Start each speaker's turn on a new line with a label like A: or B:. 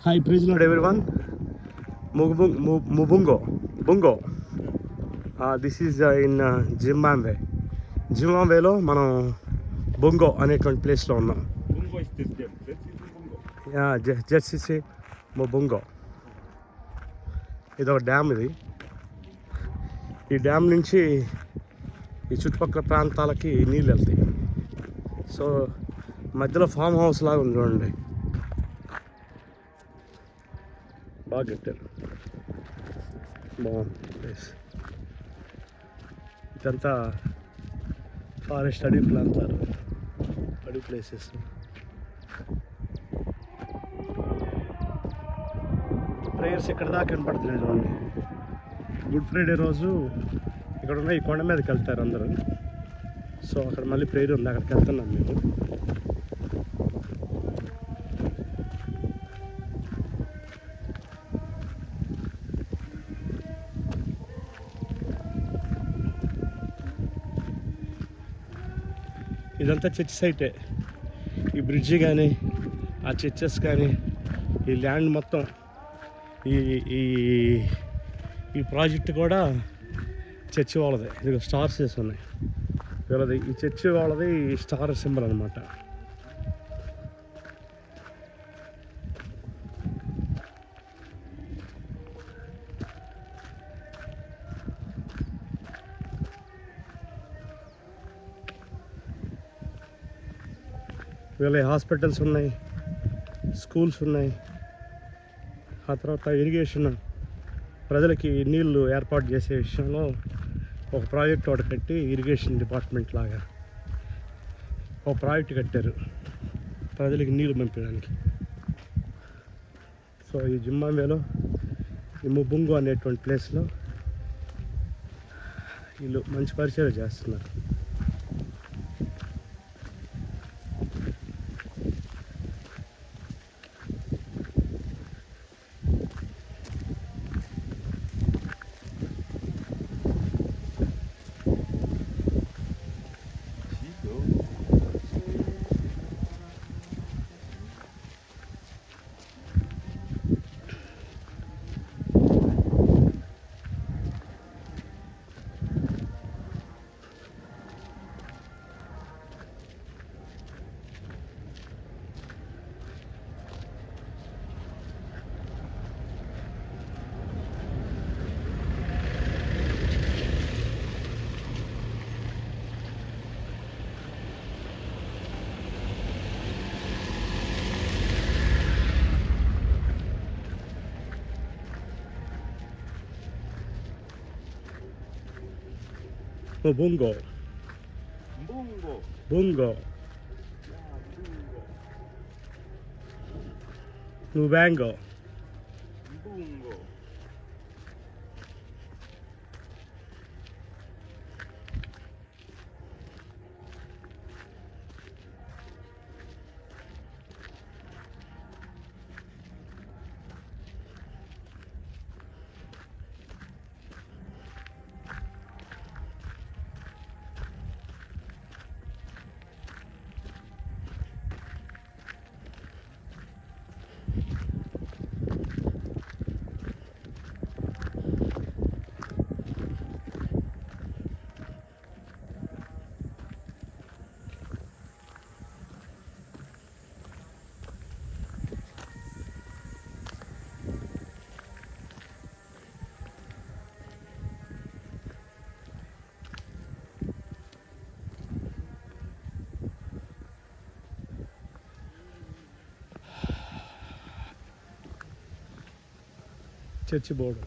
A: Hi, praise Lord everyone. Bungo. This is in Zimbabwe. జింబాబ్వేలో మనం Bongo అనేటువంటి ప్లేస్లో ఉన్నాం.
B: Bungo is this game. Let's see Bungo.
A: Jersey Bongo. ఇది ఒక dam. ఈ డ్యామ్ నుంచి ఈ చుట్టుపక్కల ప్రాంతాలకి నీళ్ళు వెళ్తాయి. సో మధ్యలో ఫామ్ హౌస్ లాగా ఉంది చూడండి, బాగా కట్టారు, బాగుంది ప్లేస్. ఇదంతా ఫారెస్ట్ అడవి ప్రాంతాలు, అడవి ప్లేసెస్. ప్రేయర్స్ ఇక్కడ దాకా కనపడుతున్నాయి చూడండి. గుడ్ ఫ్రైడే రోజు ఇక్కడ ఉన్న ఈ కొండ మీదకి వెళ్తారు అందరూ. సో అక్కడ మళ్ళీ ప్రేయర్ ఉంది, అక్కడికి వెళ్తున్నాం మేము. ఇదంతా చర్చ్ సైటే. ఈ బ్రిడ్జి కానీ, ఆ చర్చెస్ కానీ, ఈ ల్యాండ్ మొత్తం, ఈ ఈ ఈ ప్రాజెక్ట్ కూడా చర్చి వాళ్ళది. ఇది స్టార్స్ వేసి ఉన్నాయి వీళ్ళది. ఈ చర్చి వాళ్ళది ఈ స్టార్ సింబల్ అనమాట. వీళ్ళ హాస్పిటల్స్ ఉన్నాయి, స్కూల్స్ ఉన్నాయి. ఆ తర్వాత ఇరిగేషన్, ప్రజలకి నీళ్లు ఏర్పాటు చేసే విషయంలో ఒక ప్రాజెక్ట్ ఒకటి కట్టి, ఇరిగేషన్ డిపార్ట్మెంట్ లాగా ఒక ప్రాజెక్ట్ కట్టారు ప్రజలకి నీళ్లు పంపించడానికి. సో ఈ జింబాబ్వేలో ఈ ముబుంగు అనేటువంటి ప్లేస్లో వీళ్ళు మంచి పరిచయం చేస్తున్నారు. Bungo. Lubango. Church board.